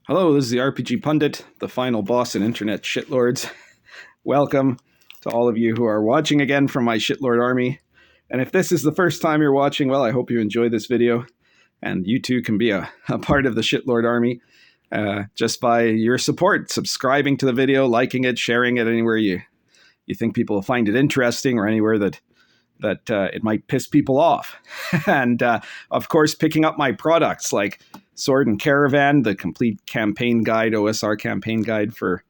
Hello, this is the RPG Pundit, the final boss in internet shitlords. Welcome to all of you who are watching again from my shitlord army. And if this is the first time you're watching, well, I hope you enjoy this video. And you too can be a part of the shitlord army just by your support, subscribing to the video, liking it, sharing it anywhere you think people will find it interesting or anywhere that it might piss people off. And of course, picking up my products like Sword and Caravan, the complete campaign guide, OSR campaign guide for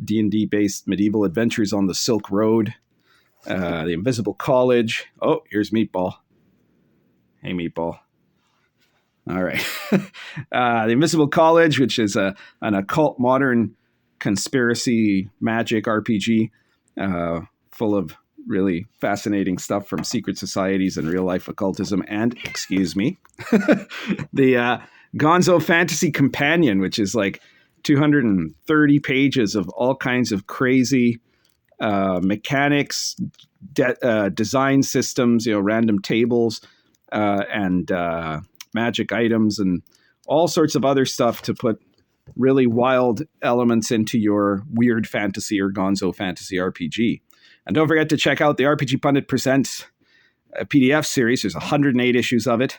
D&D based medieval adventures on the Silk Road, the Invisible College. Oh, here's Meatball. Hey, Meatball. All right. The Invisible College, which is an occult modern conspiracy magic RPG full of really fascinating stuff from secret societies and real life occultism. And, excuse me, the Gonzo Fantasy Companion, which is like 230 pages of all kinds of crazy mechanics, design systems, random tables, and magic items, and all sorts of other stuff to put really wild elements into your weird fantasy or Gonzo fantasy RPG. And don't forget to check out the RPG Pundit Presents a PDF series. There's 108 issues of it,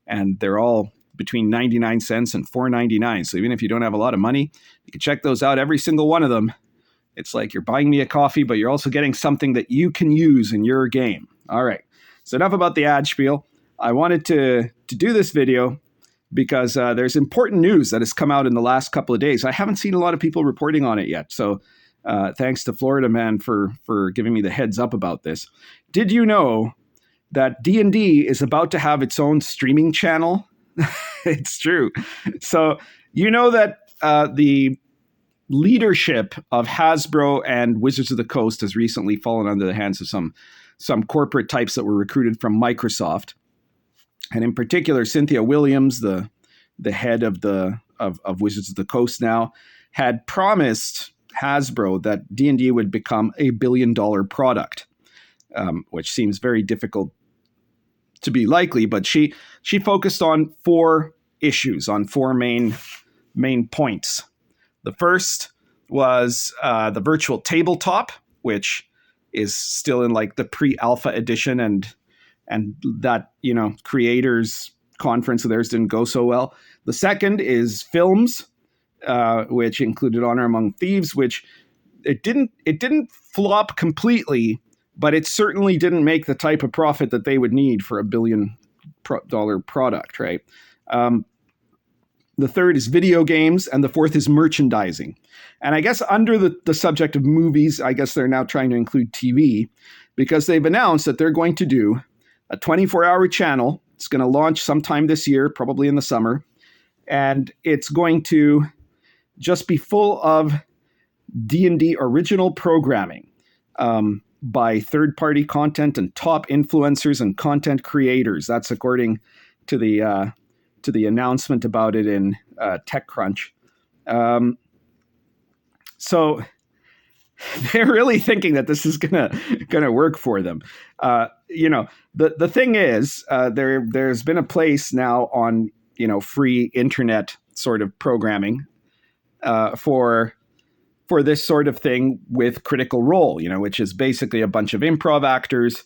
and they're all between 99 cents and $4.99. So even if you don't have a lot of money, you can check those out, every single one of them. It's like you're buying me a coffee, but you're also getting something that you can use in your game. All right. So enough about the ad spiel. I wanted to do this video because there's important news that has come out in the last couple of days. I haven't seen a lot of people reporting on it yet. So thanks to Florida Man for giving me the heads up about this. Did you know that D&D is about to have its own streaming channel? It's true. So you know that the leadership of Hasbro and Wizards of the Coast has recently fallen under the hands of some corporate types that were recruited from Microsoft. And in particular, Cynthia Williams, the head of Wizards of the Coast now, had promised Hasbro that D&D would become a $1 billion product, which seems very difficult to be likely. But she focused on 4 issues, on 4 main points. The first was the virtual tabletop, which is still in like the pre-alpha edition, and that, creators conference of theirs didn't go so well. The second is films, which included Honor Among Thieves, which it didn't flop completely, but it certainly didn't make the type of profit that they would need for $1 billion product, right? The third is video games, and the fourth is merchandising. And I guess under the subject of movies, I guess they're now trying to include TV, because they've announced that they're going to do a 24-hour channel. It's going to launch sometime this year, probably in the summer. And it's going to just be full of D&D original programming by third-party content and top influencers and content creators. That's according to the announcement about it in TechCrunch. So they're really thinking that this is gonna work for them. The thing is, there's been a place now on free internet sort of programming for this sort of thing with Critical Role, which is basically a bunch of improv actors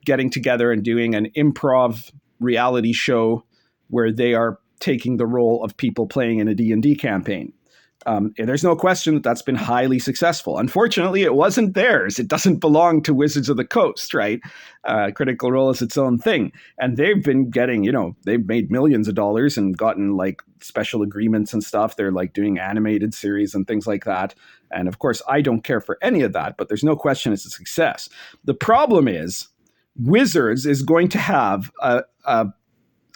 getting together and doing an improv reality show where they are taking the role of people playing in a D&D campaign. And there's no question that that's been highly successful. Unfortunately, it wasn't theirs. It doesn't belong to Wizards of the Coast, right? Critical Role is its own thing. And they've been getting, they've made millions of dollars and gotten like special agreements and stuff. They're like doing animated series and things like that. And of course, I don't care for any of that, but there's no question it's a success. The problem is Wizards is going to have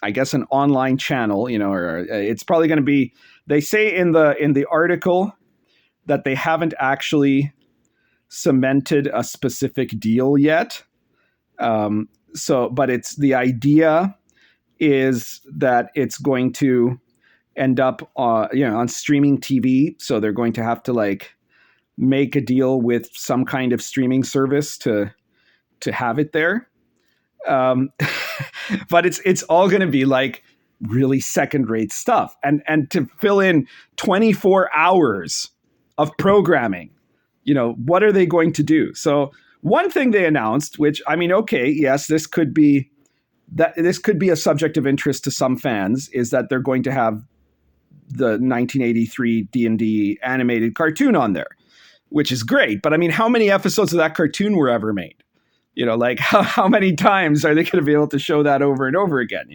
I guess an online channel, or it's probably going to be, they say in the article that they haven't actually cemented a specific deal yet. But it's, the idea is that it's going to end up on streaming TV. So they're going to have to like make a deal with some kind of streaming service to have it there. But it's all going to be like really second-rate stuff, and to fill in 24 hours of programming. What are they going to do? So one thing they announced, which, I mean, okay, yes, this could be a subject of interest to some fans, is that they're going to have the 1983 D&D animated cartoon on there, which is great. But I mean, how many episodes of that cartoon were ever made? Like how many times are they going to be able to show that over and over again?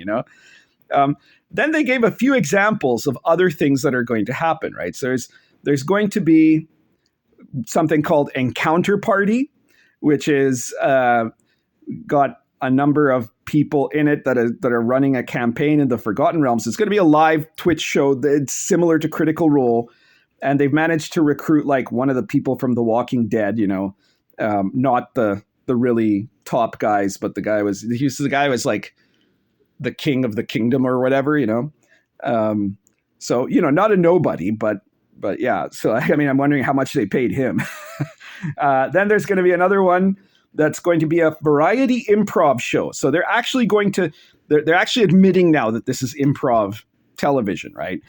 Then they gave a few examples of other things that are going to happen, right? So there's going to be something called Encounter Party, which is got a number of people in it that are running a campaign in the Forgotten Realms. It's going to be a live Twitch show that's similar to Critical Role, and they've managed to recruit like one of the people from The Walking Dead. Not the really top guys, but the guy was like the king of the kingdom or whatever. So not a nobody, but yeah. So I mean, I'm wondering how much they paid him. Then there's going to be another one that's going to be a variety improv show. So they're actually they're actually admitting now that this is improv television, right?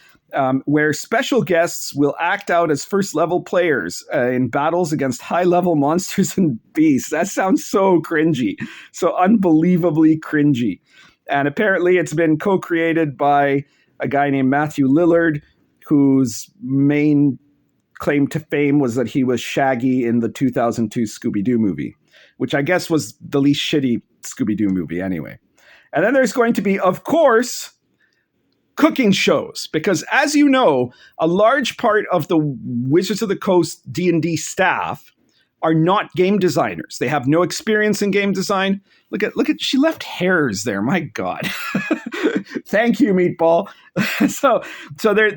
Where special guests will act out as first level players in battles against high level monsters and beasts. That sounds so cringy, so unbelievably cringy. And apparently it's been co-created by a guy named Matthew Lillard, whose main claim to fame was that he was Shaggy in the 2002 Scooby-Doo movie, which I guess was the least shitty Scooby-Doo movie anyway. And then there's going to be, of course, cooking shows, because as you know, a large part of the Wizards of the Coast D&D staff are not game designers. They have no experience in game design. Look at, she left hairs there. My God. Thank you, Meatball. So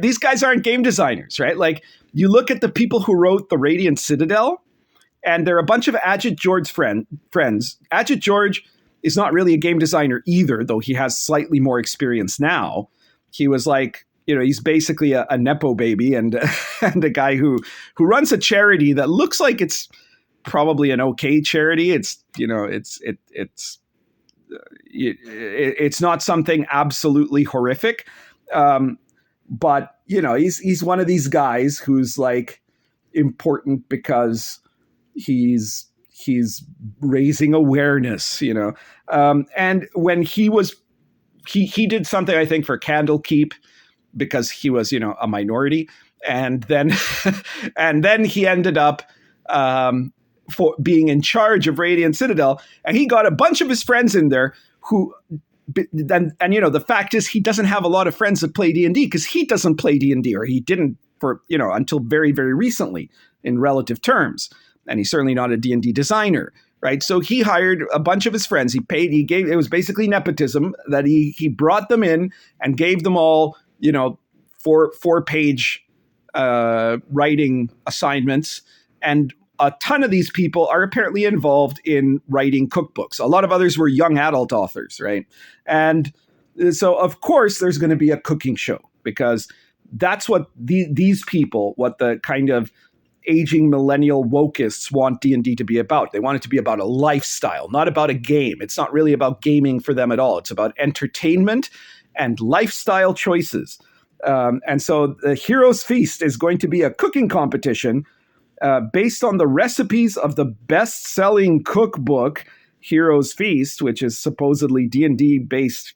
these guys aren't game designers, right? Like, you look at the people who wrote the Radiant Citadel, and they're a bunch of Adjit George's friends. Adjit George is not really a game designer either, though he has slightly more experience now. He was like, he's basically a Nepo baby and a guy who runs a charity that looks like it's probably an okay charity. It's not something absolutely horrific. But he's one of these guys who's like important because he's raising awareness, and when he did something, I think, for Candlekeep, because he was, a minority. And then he ended up for being in charge of Radiant Citadel. And he got a bunch of his friends in there who, and the fact is he doesn't have a lot of friends that play D&D, because he doesn't play D&D, or he didn't for, until very, very recently in relative terms. And he's certainly not a D&D designer. Right. So he hired a bunch of his friends. It was basically nepotism, that he brought them in and gave them all, 4-page writing assignments. And a ton of these people are apparently involved in writing cookbooks. A lot of others were young adult authors. Right. And so, of course, there's going to be a cooking show, because that's what these people, what the kind of aging millennial wokeists want D&D to be about. They want it to be about a lifestyle, not about a game. It's not really about gaming for them at all. It's about entertainment and lifestyle choices. And so the Heroes Feast is going to be a cooking competition based on the recipes of the best-selling cookbook, Heroes Feast, which is supposedly D&D based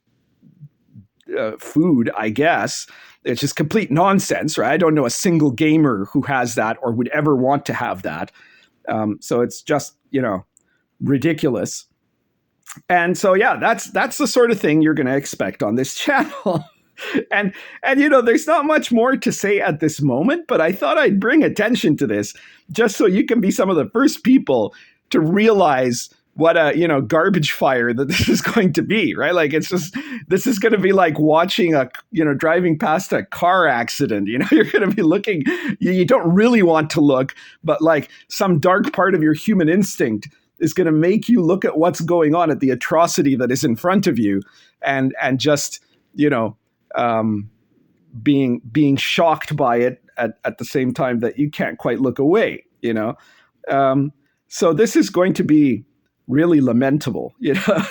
food, I guess. It's just complete nonsense, right? I don't know a single gamer who has that or would ever want to have that. So it's just, ridiculous. And so, yeah, that's the sort of thing you're going to expect on this channel. and there's not much more to say at this moment, but I thought I'd bring attention to this just so you can be some of the first people to realize what a, garbage fire that this is going to be, right? Like, this is going to be like watching driving past a car accident. You're going to be looking, you don't really want to look, but like some dark part of your human instinct is going to make you look at what's going on, at the atrocity that is in front of you, and just, being shocked by it at the same time that you can't quite look away, So this is going to be really lamentable. The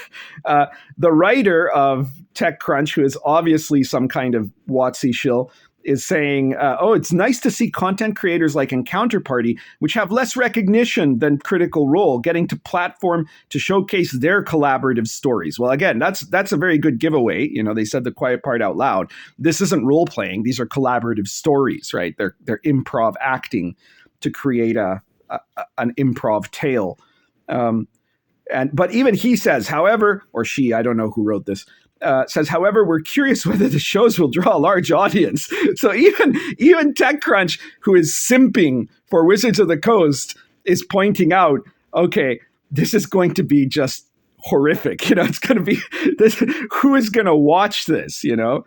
writer of TechCrunch, who is obviously some kind of WotC shill, is saying, it's nice to see content creators like Encounter Party, which have less recognition than Critical Role, getting to platform to showcase their collaborative stories. Well, again, that's a very good giveaway. They said the quiet part out loud. This isn't role playing; these are collaborative stories, right? They're improv acting to create an improv tale. But even he says, however, or she, I don't know who wrote this, says, however, we're curious whether the shows will draw a large audience. So even TechCrunch, who is simping for Wizards of the Coast, is pointing out, okay, this is going to be just horrific. It's going to be this. Who is going to watch this? The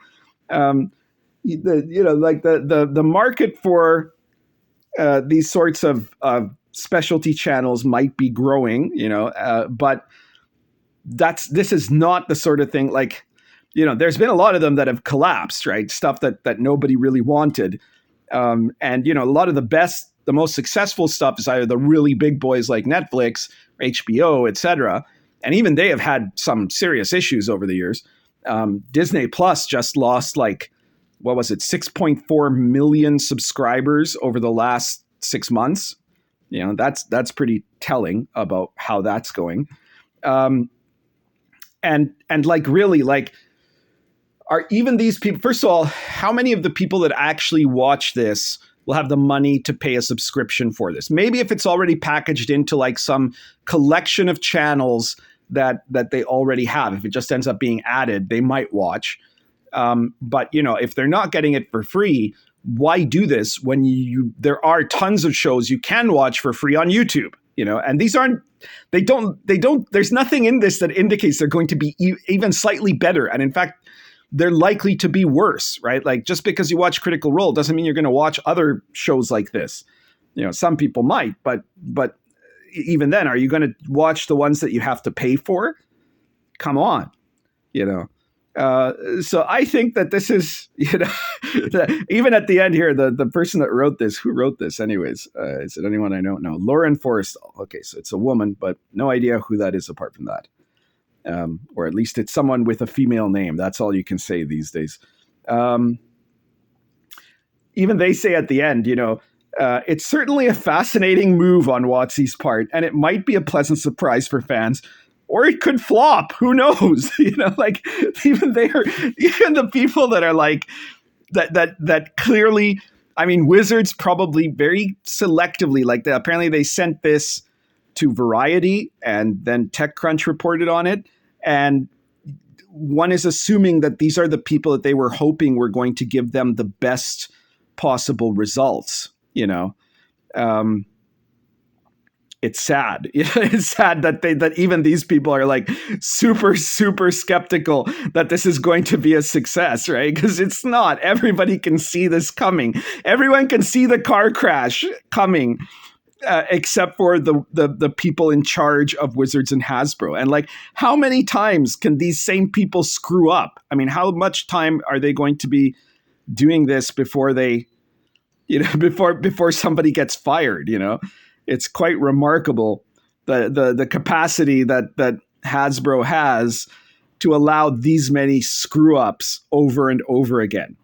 market for these sorts of specialty channels might be growing, but this is not the sort of thing like, there's been a lot of them that have collapsed, right? Stuff that nobody really wanted. And, a lot of the most successful stuff is either the really big boys like Netflix, HBO, etc. And even they have had some serious issues over the years. Disney Plus just lost 6.4 million subscribers over the last 6 months. That's pretty telling about how that's going. Are even these people, first of all, how many of the people that actually watch this will have the money to pay a subscription for this? Maybe if it's already packaged into some collection of channels that they already have, if it just ends up being added, they might watch. But if they're not getting it for free, why do this when there are tons of shows you can watch for free on YouTube? And these there's nothing in this that indicates they're going to be even slightly better. And in fact, they're likely to be worse, right? Just because you watch Critical Role doesn't mean you're going to watch other shows like this. Some people might, but even then, are you going to watch the ones that you have to pay for? Come on, So I think that this is, even at the end here, the person that wrote this, who wrote this anyways, is it anyone I don't know? Lauren Forrestal. Okay, so it's a woman, but no idea who that is apart from that. Or at least it's someone with a female name. That's all you can say these days. Even they say at the end, it's certainly a fascinating move on WotC's part, and it might be a pleasant surprise for fans. Or it could flop. Who knows? Even the people that are that clearly, Wizards probably very selectively, apparently they sent this to Variety and then TechCrunch reported on it. And one is assuming that these are the people that they were hoping were going to give them the best possible results, It's sad. It's sad that even these people are super, super skeptical that this is going to be a success, right? Because it's not. Everybody can see this coming. Everyone can see the car crash coming, except for the people in charge of Wizards and Hasbro. And how many times can these same people screw up? How much time are they going to be doing this before they, before somebody gets fired? It's quite remarkable the capacity that Hasbro has to allow these many screw ups over and over again.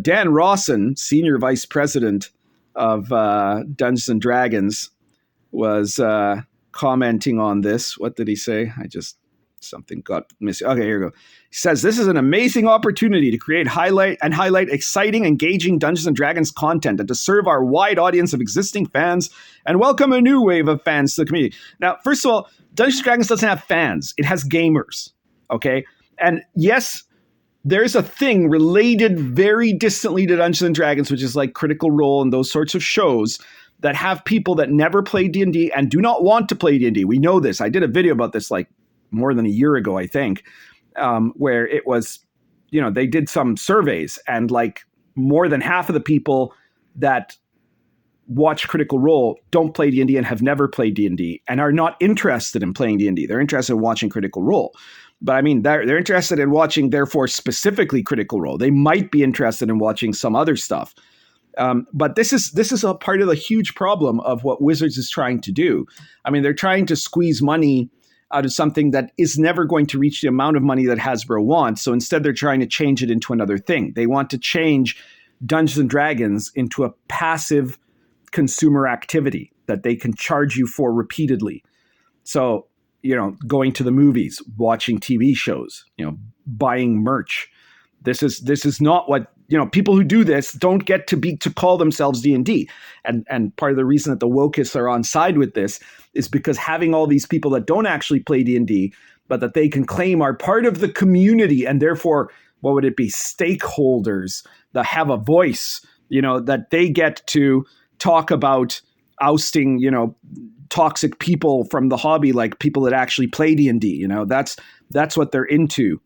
Dan Rawson, senior vice president of Dungeons and Dragons, was commenting on this. What did he say? Something got missing. Okay, here we go. He says, this is an amazing opportunity to create highlight exciting, engaging Dungeons & Dragons content and to serve our wide audience of existing fans and welcome a new wave of fans to the community. Now, first of all, Dungeons & Dragons doesn't have fans. It has gamers, okay? And yes, there's a thing related very distantly to Dungeons & Dragons, which is Critical Role and those sorts of shows that have people that never play D&D and do not want to play D&D. We know this. I did a video about this more than a year ago, I think, where it was, they did some surveys and more than half of the people that watch Critical Role don't play D&D and have never played D&D and are not interested in playing D&D. They're interested in watching Critical Role. But they're interested in watching, therefore, specifically Critical Role. They might be interested in watching some other stuff. But this is a part of the huge problem of what Wizards is trying to do. I mean, they're trying to squeeze money out of something that is never going to reach the amount of money that Hasbro wants. So instead, they're trying to change it into another thing. They want to change Dungeons and Dragons into a passive consumer activity that they can charge you for repeatedly. So, going to the movies, watching TV shows, buying merch. This is not what, people who do this don't get to call themselves D&D. And part of the reason that the wokeists are on side with this is because having all these people that don't actually play D&D, but that they can claim are part of the community and therefore, what would it be? Stakeholders that have a voice, that they get to talk about ousting, toxic people from the hobby, like people that actually play D&D. That's what they're into.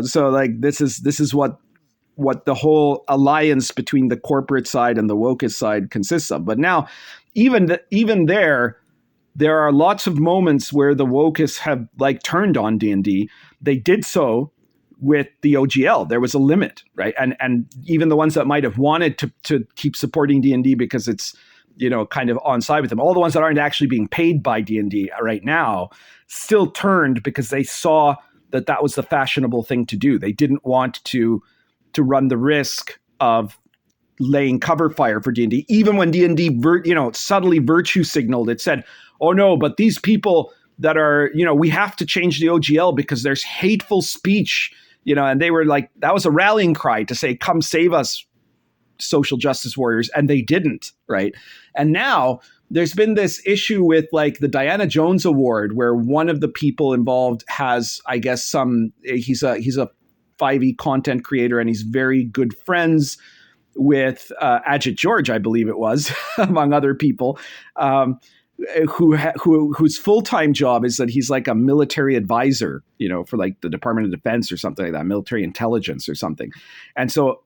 So like this is what the whole alliance between the corporate side and the wokeist side consists of. But now, even there are lots of moments where the wokeists have like turned on D&D. They did so with the OGL. There was a limit, right? And even the ones that might have wanted to keep supporting D&D because it's kind of on side with them. All the ones that aren't actually being paid by D&D right now still turned because they saw that was the fashionable thing to do. They didn't want to run the risk of laying cover fire for D&D. Even when D&D subtly virtue signaled, it said, oh no, but these people that are, we have to change the OGL because there's hateful speech, and they were like, that was a rallying cry to say, come save us, social justice warriors, and they didn't, right? And now there's been this issue with like the Diana Jones Award, where one of the people involved has, I guess, he's a 5e content creator, and he's very good friends with Ajit George, I believe it was, among other people, whose full-time job is that he's like a military advisor, for like the Department of Defense or something like that, military intelligence or something. And so,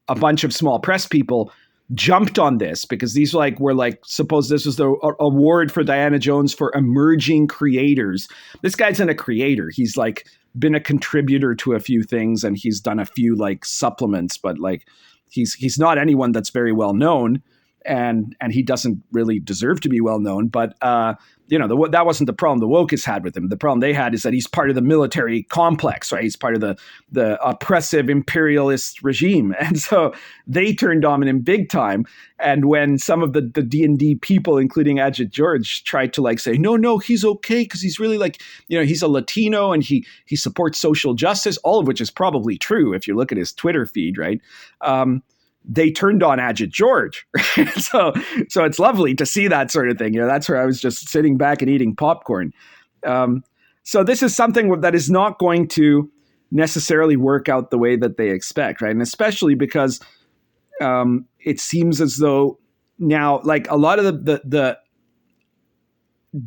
a bunch of small press people jumped on this because these were suppose this was the award for Diana Jones for emerging creators. This guy's a creator. He's like been a contributor to a few things, and he's done a few like supplements, but like he's not anyone that's very well known, and he doesn't really deserve to be well known. But that wasn't the problem the wokeists had with him. The problem they had is that he's part of the military complex, right? He's part of the oppressive imperialist regime. And so they turned on him big time. And when some of the D&D people, including Ajit George, tried to like say, no, he's okay because he's really like, he's a Latino and he supports social justice, all of which is probably true if you look at his Twitter feed, right? They turned on Ajit George. So it's lovely to see that sort of thing. That's where I was just sitting back and eating popcorn. So this is something that is not going to necessarily work out the way that they expect, right? And especially because it seems as though now, like a lot of the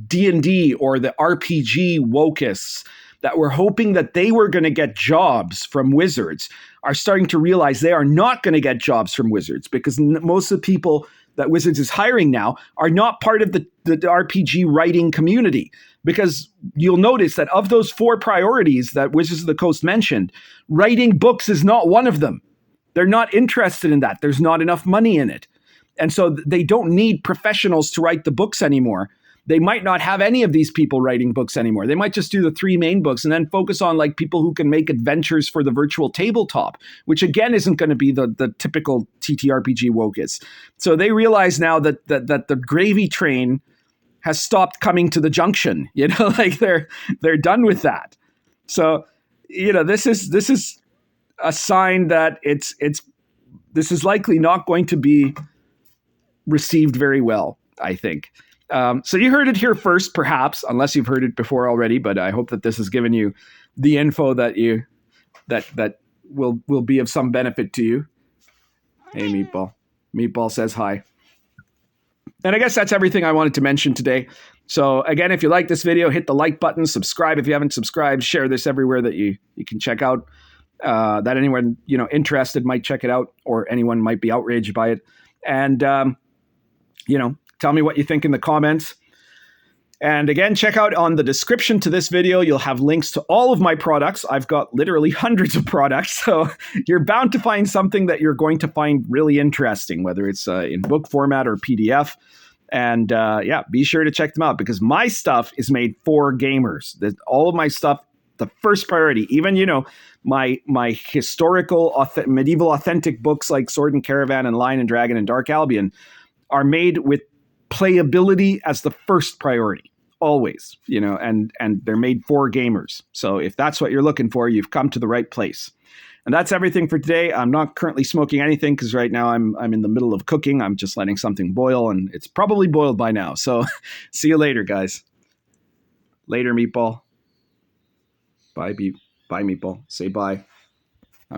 D&D or the RPG wokeists that were hoping that they were going to get jobs from Wizards are starting to realize they are not going to get jobs from Wizards, because most of the people that Wizards is hiring now are not part of the RPG writing community. Because you'll notice that of those 4 priorities that Wizards of the Coast mentioned, writing books is not one of them. They're not interested in that. There's not enough money in it. And so they don't need professionals to write the books anymore. They might not have any of these people writing books anymore. They might just do the 3 main books and then focus on like people who can make adventures for the virtual tabletop, which again isn't going to be the typical TTRPG wokeists. So they realize now that the gravy train has stopped coming to the junction. Like they're done with that. So this is a sign that this is likely not going to be received very well, I think. So you heard it here first, perhaps, unless you've heard it before already. But I hope that this has given you the info that will be of some benefit to you. Hey, Meatball. Meatball says hi. And I guess that's everything I wanted to mention today. So again, if you like this video, hit the like button, subscribe if you haven't subscribed, share this everywhere that you can check out. That anyone interested might check it out, or anyone might be outraged by it. And tell me what you think in the comments. And again, check out on the description to this video. You'll have links to all of my products. I've got literally hundreds of products. So you're bound to find something that you're going to find really interesting, whether it's in book format or PDF. And yeah, be sure to check them out because my stuff is made for gamers. All of my stuff, the first priority, even, my historical, medieval authentic books like Sword and Caravan and Lion and Dragon and Dark Albion are made with playability as the first priority, always, and they're made for gamers. So if that's what you're looking for, you've come to the right place. And that's everything for today. I'm not currently smoking anything because right now I'm in the middle of cooking. I'm just letting something boil, and it's probably boiled by now. So see you later, guys. Later, Meatball. Bye, Meatball. Say bye.